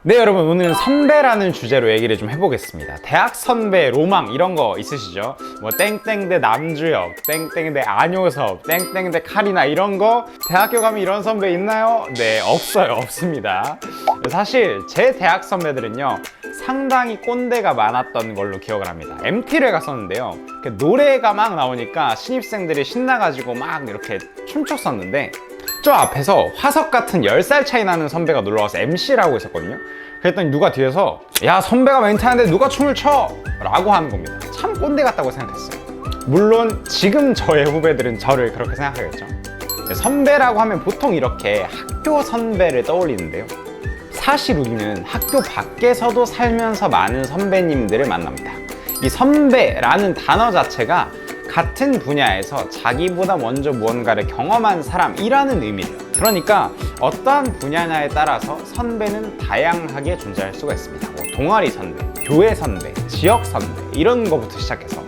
네, 여러분, 오늘은 선배라는 주제로 얘기를 좀 해보겠습니다. 대학 선배 로망 이런 거 있으시죠? 뭐 땡땡대 남주혁, 땡땡대 안효섭, 땡땡대 카리나 이런 거 대학교 가면 이런 선배 있나요? 네, 없어요. 없습니다. 사실 제 대학 선배들은요 상당히 꼰대가 많았던 걸로 기억을 합니다. MT를 갔었는데요, 노래가 막 나오니까 신입생들이 신나가지고 막 이렇게 춤췄었는데, 저 앞에서 화석 같은 10살 차이 나는 선배가 놀러와서 MC를 하고 있었거든요. 그랬더니 누가 뒤에서 야, 선배가 멘트 하는데 누가 춤을 춰? 라고 하는 겁니다. 참 꼰대 같다고 생각했어요. 물론 지금 저의 후배들은 저를 그렇게 생각하겠죠. 선배라고 하면 보통 이렇게 학교 선배를 떠올리는데요, 사실 우리는 학교 밖에서도 살면서 많은 선배님들을 만납니다. 이 선배라는 단어 자체가 같은 분야에서 자기보다 먼저 무언가를 경험한 사람이라는 의미예요. 그러니까 어떠한 분야냐에 따라서 선배는 다양하게 존재할 수가 있습니다. 뭐 동아리 선배, 교회 선배, 지역 선배 이런 거부터 시작해서,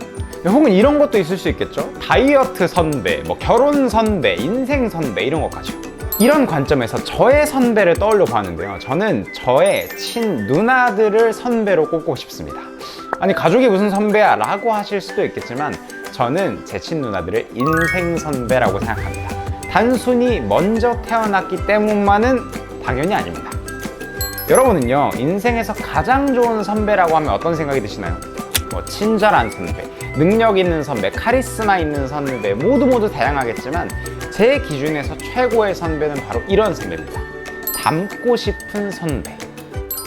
혹은 이런 것도 있을 수 있겠죠. 다이어트 선배, 뭐 결혼 선배, 인생 선배 이런 것까지요. 이런 관점에서 저의 선배를 떠올려 봤는데요, 저는 저의 친 누나들을 선배로 꼽고 싶습니다. 아니, 가족이 무슨 선배야 라고 하실 수도 있겠지만 저는 제 친 누나들을 인생 선배라고 생각합니다. 단순히 먼저 태어났기 때문만은 당연히 아닙니다. 여러분은요, 인생에서 가장 좋은 선배라고 하면 어떤 생각이 드시나요? 뭐 친절한 선배, 능력 있는 선배, 카리스마 있는 선배, 모두 다양하겠지만 제 기준에서 최고의 선배는 바로 이런 선배입니다. 닮고 싶은 선배.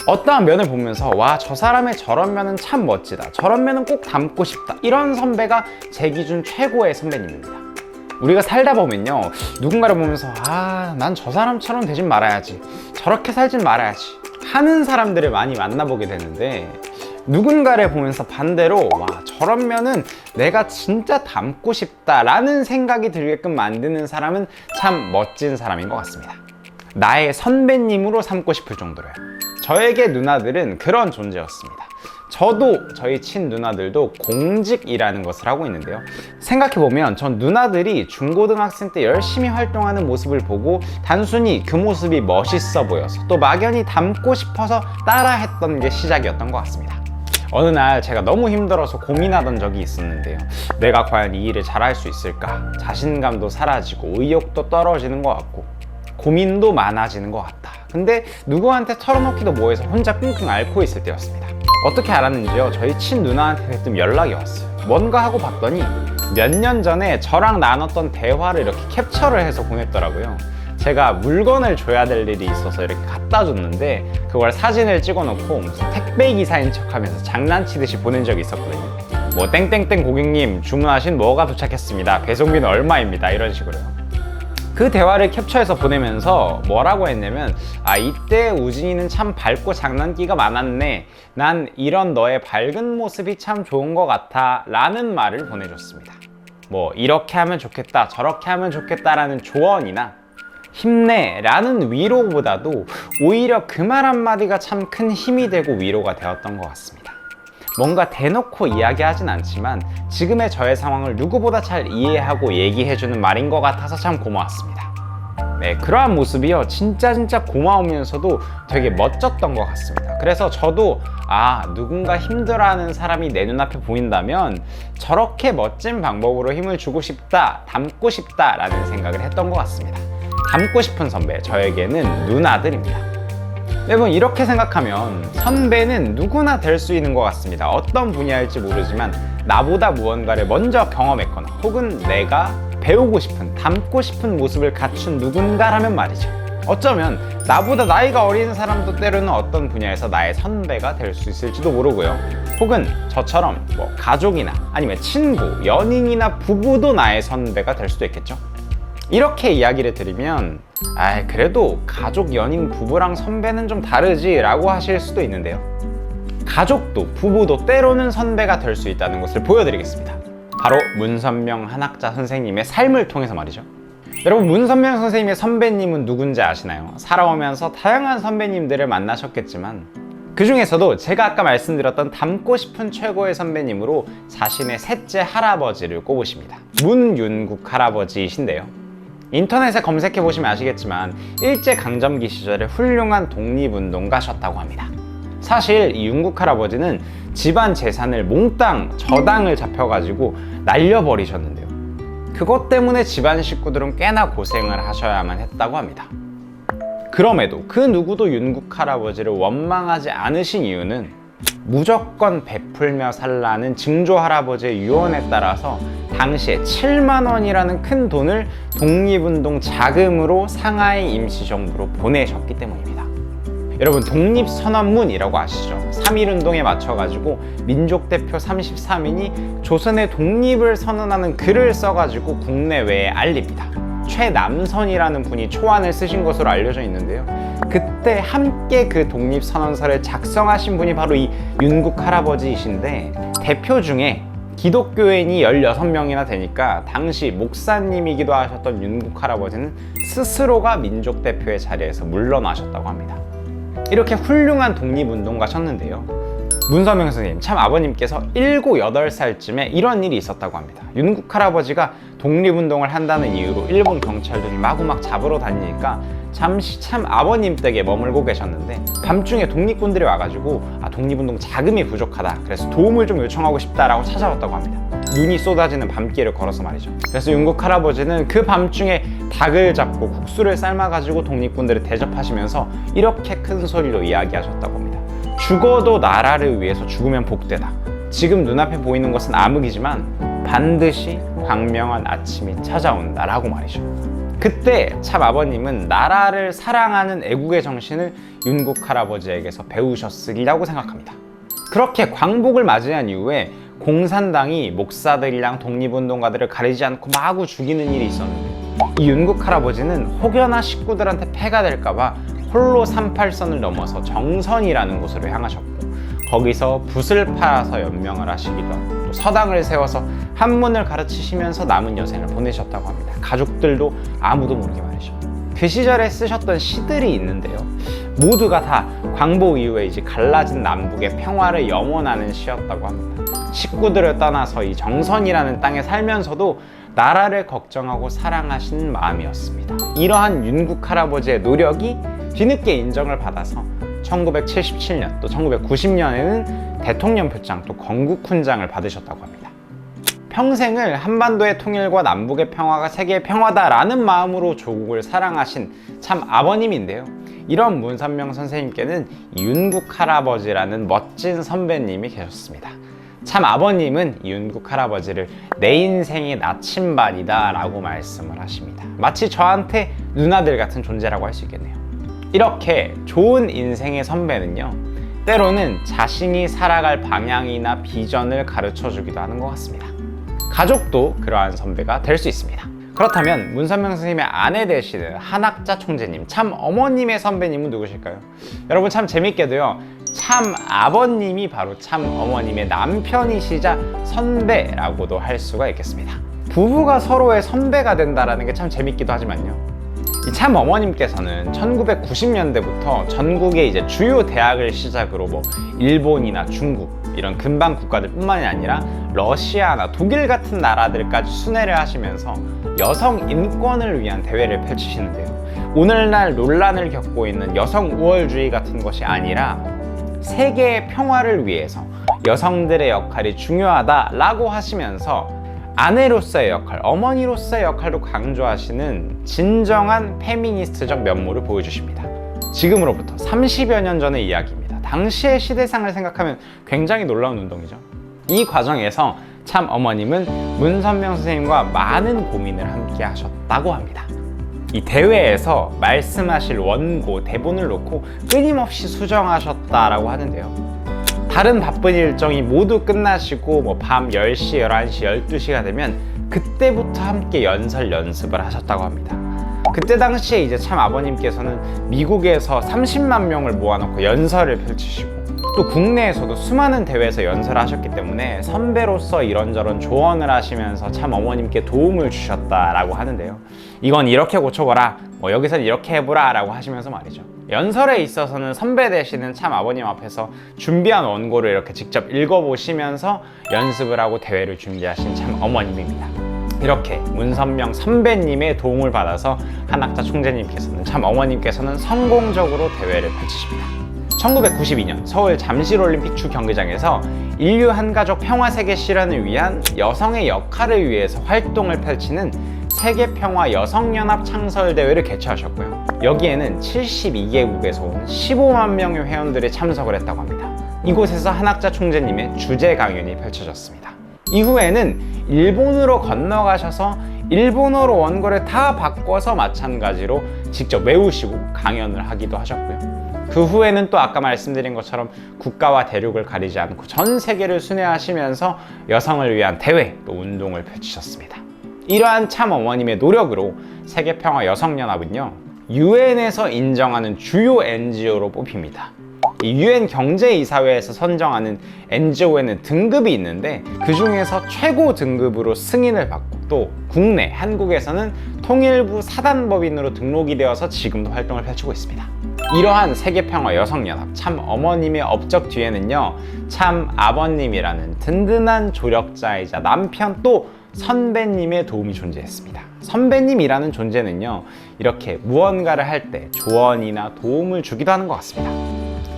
어떠한 면을 보면서 와, 저 사람의 저런 면은 참 멋지다, 저런 면은 꼭 닮고 싶다, 이런 선배가 제 기준 최고의 선배님입니다. 우리가 살다 보면요, 누군가를 보면서 아, 난 저 사람처럼 되진 말아야지, 저렇게 살진 말아야지 하는 사람들을 많이 만나보게 되는데, 누군가를 보면서 반대로 와, 저런 면은 내가 진짜 닮고 싶다라는 생각이 들게끔 만드는 사람은 참 멋진 사람인 것 같습니다. 나의 선배님으로 삼고 싶을 정도로요. 저에게 누나들은 그런 존재였습니다. 저도 저희 친 누나들도 공직이라는 것을 하고 있는데요, 생각해보면 전 누나들이 중고등학생 때 열심히 활동하는 모습을 보고 단순히 그 모습이 멋있어 보여서 또 막연히 닮고 싶어서 따라했던 게 시작이었던 것 같습니다. 어느 날 제가 너무 힘들어서 고민하던 적이 있었는데요, 내가 과연 이 일을 잘할 수 있을까? 자신감도 사라지고 의욕도 떨어지는 것 같고 고민도 많아지는 것 같다. 근데 누구한테 털어놓기도 뭐해서 혼자 끙끙 앓고 있을 때였습니다. 어떻게 알았는지요? 저희 친 누나한테 대뜸 연락이 왔어요. 뭔가 하고 봤더니 몇 년 전에 저랑 나눴던 대화를 이렇게 캡처를 해서 보냈더라고요. 제가 물건을 줘야 될 일이 있어서 이렇게 갖다 줬는데 그걸 사진을 찍어놓고 무슨 택배 기사인 척하면서 장난치듯이 보낸 적이 있었거든요. 뭐 땡땡땡 고객님, 주문하신 뭐가 도착했습니다, 배송비는 얼마입니다, 이런 식으로요. 그 대화를 캡처해서 보내면서 뭐라고 했냐면, 아, 이때 우진이는 참 밝고 장난기가 많았네, 난 이런 너의 밝은 모습이 참 좋은 것 같아 라는 말을 보내줬습니다. 뭐 이렇게 하면 좋겠다, 저렇게 하면 좋겠다라는 조언이나 힘내 라는 위로보다도 오히려 그 말 한마디가 참 큰 힘이 되고 위로가 되었던 것 같습니다. 뭔가 대놓고 이야기하진 않지만 지금의 저의 상황을 누구보다 잘 이해하고 얘기해주는 말인 것 같아서 참 고마웠습니다. 네, 그러한 모습이요, 진짜 고마우면서도 되게 멋졌던 것 같습니다. 그래서 저도 아, 누군가 힘들어하는 사람이 내 눈앞에 보인다면 저렇게 멋진 방법으로 힘을 주고 싶다, 닮고 싶다 라는 생각을 했던 것 같습니다. 닮고 싶은 선배, 저에게는 누나들입니다. 여러분, 이렇게 생각하면 선배는 누구나 될 수 있는 것 같습니다. 어떤 분야일지 모르지만 나보다 무언가를 먼저 경험했거나 혹은 내가 배우고 싶은, 닮고 싶은 모습을 갖춘 누군가라면 말이죠. 어쩌면 나보다 나이가 어린 사람도 때로는 어떤 분야에서 나의 선배가 될 수 있을지도 모르고요. 혹은 저처럼 뭐 가족이나 아니면 친구, 연인이나 부부도 나의 선배가 될 수도 있겠죠. 이렇게 이야기를 드리면 아, 그래도 가족, 연인, 부부랑 선배는 좀 다르지 라고 하실 수도 있는데요, 가족도 부부도 때로는 선배가 될 수 있다는 것을 보여드리겠습니다. 바로 문선명 한학자 선생님의 삶을 통해서 말이죠. 여러분, 문선명 선생님의 선배님은 누군지 아시나요? 살아오면서 다양한 선배님들을 만나셨겠지만 그 중에서도 제가 아까 말씀드렸던 닮고 싶은 최고의 선배님으로 자신의 셋째 할아버지를 꼽으십니다. 문윤국 할아버지이신데요, 인터넷에 검색해 보시면 아시겠지만 일제강점기 시절에 훌륭한 독립운동가셨다고 합니다. 사실 이 윤국 할아버지는 집안 재산을 몽땅 저당을 잡혀가지고 날려버리셨는데요. 그것 때문에 집안 식구들은 꽤나 고생을 하셔야만 했다고 합니다. 그럼에도 그 누구도 윤국 할아버지를 원망하지 않으신 이유는 무조건 베풀며 살라는 증조 할아버지의 유언에 따라서 당시에 7만 원이라는 큰 돈을 독립운동 자금으로 상하이 임시정부로 보내셨기 때문입니다. 여러분, 독립선언문이라고 아시죠? 3.1운동에 맞춰가지고 민족대표 33인이 조선의 독립을 선언하는 글을 써가지고 국내외에 알립니다. 최남선이라는 분이 초안을 쓰신 것으로 알려져 있는데요. 그때 함께 그 독립선언서를 작성하신 분이 바로 이 윤국 할아버지이신데, 대표 중에 기독교인이 16명이나 되니까 당시 목사님이기도 하셨던 윤국 할아버지는 스스로가 민족대표의 자리에서 물러나셨다고 합니다. 이렇게 훌륭한 독립운동가셨는데요. 문서명 선생님, 참 아버님께서 7, 8살쯤에 이런 일이 있었다고 합니다. 윤국 할아버지가 독립운동을 한다는 이유로 일본 경찰들이 마구막 잡으러 다니니까 잠시 참 아버님 댁에 머물고 계셨는데, 밤중에 독립군들이 와가지고 독립운동 자금이 부족하다, 그래서 도움을 좀 요청하고 싶다라고 찾아왔다고 합니다. 눈이 쏟아지는 밤길을 걸어서 말이죠. 그래서 윤국 할아버지는 그 밤중에 닭을 잡고 국수를 삶아가지고 독립군들을 대접하시면서 이렇게 큰 소리로 이야기하셨다고 합니다. 죽어도 나라를 위해서 죽으면 복되다. 지금 눈앞에 보이는 것은 암흑이지만 반드시 광명한 아침이 찾아온다 라고 말이죠. 그때 참 아버님은 나라를 사랑하는 애국의 정신을 윤국 할아버지에게서 배우셨으리라고 생각합니다. 그렇게 광복을 맞이한 이후에 공산당이 목사들이랑 독립운동가들을 가리지 않고 마구 죽이는 일이 있었는데, 이 윤국 할아버지는 혹여나 식구들한테 폐가 될까봐 홀로 38선을 넘어서 정선이라는 곳으로 향하셨고, 거기서 붓을 팔아서 연명을 하시기도 하고, 또 서당을 세워서 한문을 가르치시면서 남은 여생을 보내셨다고 합니다. 가족들도 아무도 모르게 말이죠. 그 시절에 쓰셨던 시들이 있는데요, 모두가 다 광복 이후에 이제 갈라진 남북의 평화를 염원하는 시였다고 합니다. 식구들을 떠나서 이 정선이라는 땅에 살면서도 나라를 걱정하고 사랑하시는 마음이었습니다. 이러한 윤국 할아버지의 노력이 뒤늦게 인정을 받아서 1977년 또 1990년에는 대통령 표창 또 건국훈장을 받으셨다고 합니다. 평생을 한반도의 통일과 남북의 평화가 세계의 평화다라는 마음으로 조국을 사랑하신 참 아버님인데요. 이런 문선명 선생님께는 윤국 할아버지라는 멋진 선배님이 계셨습니다. 참 아버님은 윤국 할아버지를 내 인생의 나침반이다 라고 말씀을 하십니다. 마치 저한테 누나들 같은 존재라고 할 수 있겠네요. 이렇게 좋은 인생의 선배는요, 때로는 자신이 살아갈 방향이나 비전을 가르쳐 주기도 하는 것 같습니다. 가족도 그러한 선배가 될 수 있습니다. 그렇다면 문선명 선생님의 아내 되시는 한학자 총재님, 참 어머님의 선배님은 누구실까요? 여러분, 참 재밌게도요, 참 아버님이 바로 참 어머님의 남편이시자 선배라고도 할 수가 있겠습니다. 부부가 서로의 선배가 된다는 게 참 재밌기도 하지만요, 이 참 어머님께서는 1990년대부터 전국의 이제 주요 대학을 시작으로 뭐 일본이나 중국 이런 근방 국가들 뿐만이 아니라 러시아나 독일 같은 나라들까지 순회를 하시면서 여성 인권을 위한 대회를 펼치시는데요, 오늘날 논란을 겪고 있는 여성 우월주의 같은 것이 아니라 세계의 평화를 위해서 여성들의 역할이 중요하다라고 하시면서 아내로서의 역할, 어머니로서의 역할도 강조하시는 진정한 페미니스트적 면모를 보여주십니다. 지금으로부터 30여 년 전의 이야기입니다. 당시의 시대상을 생각하면 굉장히 놀라운 운동이죠. 이 과정에서 참 어머님은 문선명 선생님과 많은 고민을 함께 하셨다고 합니다. 이 대회에서 말씀하실 원고, 대본을 놓고 끊임없이 수정하셨다라고 하는데요, 다른 바쁜 일정이 모두 끝나시고 뭐 밤 10시, 11시, 12시가 되면 그때부터 함께 연습을 하셨다고 합니다. 그때 당시에 이제 참 아버님께서는 미국에서 30만 명을 모아놓고 연설을 펼치시고, 또 국내에서도 수많은 대회에서 연설을 하셨기 때문에 선배로서 이런저런 조언을 하시면서 참 어머님께 도움을 주셨다라고 하는데요, 이건 이렇게 고쳐보라, 뭐 여기서는 이렇게 해보라 라고 하시면서 말이죠, 연설에 있어서는 선배 되시는 참 아버님 앞에서 준비한 원고를 이렇게 직접 읽어보시면서 연습을 하고 대회를 준비하신 참 어머님입니다. 이렇게 문선명 선배님의 도움을 받아서 한학자 총재님께서는 참 어머님께서는 성공적으로 대회를 펼치십니다. 1992년 서울 잠실올림픽 주경기장에서 인류 한가족 평화세계 실현을 위한 여성의 역할을 위해서 활동을 펼치는 세계평화 여성연합 창설대회를 개최하셨고요. 여기에는 72개국에서 온 15만 명의 회원들이 참석을 했다고 합니다. 이곳에서 한학자 총재님의 주제 강연이 펼쳐졌습니다. 이후에는 일본으로 건너가셔서 일본어로 원고를 다 바꿔서 마찬가지로 직접 외우시고 강연을 하기도 하셨고요. 그 후에는 또 아까 말씀드린 것처럼 국가와 대륙을 가리지 않고 전 세계를 순회하시면서 여성을 위한 대회 또 운동을 펼치셨습니다. 이러한 참 어머님의 노력으로 세계평화 여성연합은요, 유엔에서 인정하는 주요 NGO로 뽑힙니다. 이 유엔 경제이사회에서 선정하는 NGO에는 등급이 있는데 그 중에서 최고 등급으로 승인을 받고 또 국내 한국에서는 통일부 사단법인으로 등록이 되어서 지금도 활동을 펼치고 있습니다. 이러한 세계평화 여성연합 참 어머님의 업적 뒤에는요, 참 아버님이라는 든든한 조력자이자 남편 또 선배님의 도움이 존재했습니다. 선배님이라는 존재는요, 이렇게 무언가를 할 때 조언이나 도움을 주기도 하는 것 같습니다.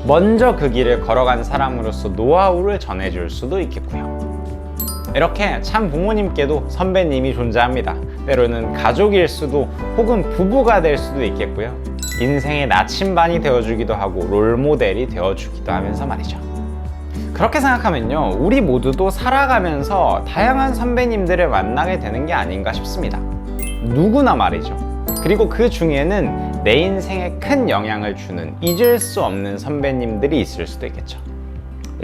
먼저 그 길을 걸어간 사람으로서 노하우를 전해줄 수도 있겠고요. 이렇게 참 부모님께도 선배님이 존재합니다. 때로는 가족일 수도 혹은 부부가 될 수도 있겠고요. 인생의 나침반이 되어주기도 하고 롤모델이 되어주기도 하면서 말이죠. 그렇게 생각하면요, 우리 모두도 살아가면서 다양한 선배님들을 만나게 되는 게 아닌가 싶습니다. 누구나 말이죠. 그리고 그 중에는 내 인생에 큰 영향을 주는 잊을 수 없는 선배님들이 있을 수도 있겠죠.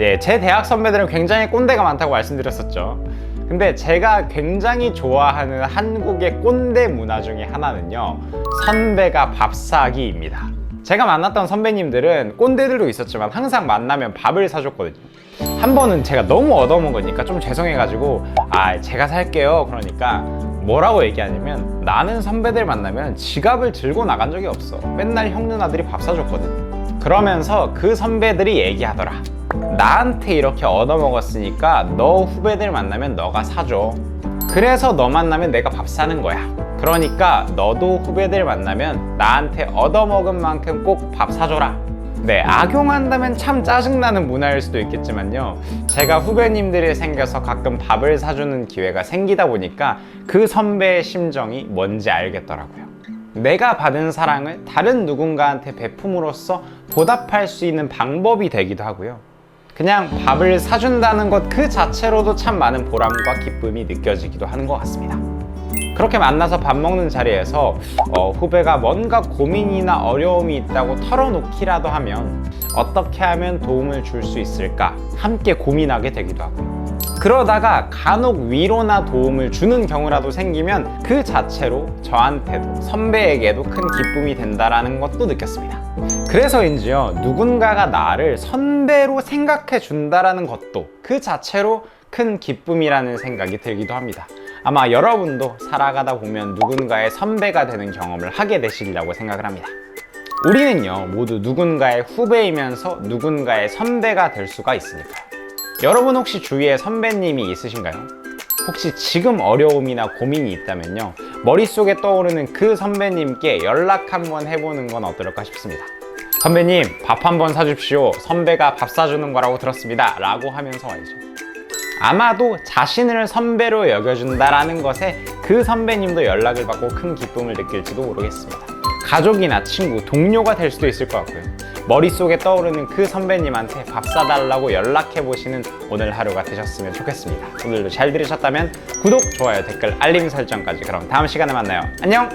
예, 제 대학 선배들은 굉장히 꼰대가 많다고 말씀드렸었죠. 근데 제가 굉장히 좋아하는 한국의 꼰대 문화 중에 하나는요, 선배가 밥 사기입니다. 제가 만났던 선배님들은 꼰대들도 있었지만 항상 만나면 밥을 사줬거든요. 한 번은 제가 너무 얻어먹으니까 좀 죄송해가지고 제가 살게요. 그러니까 뭐라고 얘기하냐면, 나는 선배들 만나면 지갑을 들고 나간 적이 없어. 맨날 형 누나들이 밥 사줬거든. 그러면서 그 선배들이 얘기하더라. 나한테 이렇게 얻어먹었으니까 너 후배들 만나면 너가 사줘. 그래서 너 만나면 내가 밥 사는 거야. 그러니까 너도 후배들 만나면 나한테 얻어먹은 만큼 꼭 밥 사줘라. 네, 악용한다면 참 짜증나는 문화일 수도 있겠지만요, 제가 후배님들이 생겨서 가끔 밥을 사주는 기회가 생기다 보니까 그 선배의 심정이 뭔지 알겠더라고요. 내가 받은 사랑을 다른 누군가한테 베품으로써 보답할 수 있는 방법이 되기도 하고요. 그냥 밥을 사준다는 것 그 자체로도 참 많은 보람과 기쁨이 느껴지기도 하는 것 같습니다. 그렇게 만나서 밥 먹는 자리에서 후배가 뭔가 고민이나 어려움이 있다고 털어놓기라도 하면 어떻게 하면 도움을 줄 수 있을까 함께 고민하게 되기도 하고요. 그러다가 간혹 위로나 도움을 주는 경우라도 생기면 그 자체로 저한테도 선배에게도 큰 기쁨이 된다는 것도 느꼈습니다. 그래서인지요, 누군가가 나를 선배로 생각해 준다는 것도 그 자체로 큰 기쁨이라는 생각이 들기도 합니다. 아마 여러분도 살아가다 보면 누군가의 선배가 되는 경험을 하게 되시리라고 생각을 합니다. 우리는요, 모두 누군가의 후배이면서 누군가의 선배가 될 수가 있으니까요. 여러분 혹시 주위에 선배님이 있으신가요? 혹시 지금 어려움이나 고민이 있다면요, 머릿속에 떠오르는 그 선배님께 연락 한번 해보는 건 어떨까 싶습니다. 선배님, 밥 한번 사줍시오. 선배가 밥 사주는 거라고 들었습니다. 라고 하면서 말이죠. 아마도 자신을 선배로 여겨준다라는 것에 그 선배님도 연락을 받고 큰 기쁨을 느낄지도 모르겠습니다. 가족이나 친구, 동료가 될 수도 있을 것 같고요. 머릿속에 떠오르는 그 선배님한테 밥 사달라고 연락해보시는 오늘 하루가 되셨으면 좋겠습니다. 오늘도 잘 들으셨다면 구독, 좋아요, 댓글, 알림 설정까지. 그럼 다음 시간에 만나요. 안녕!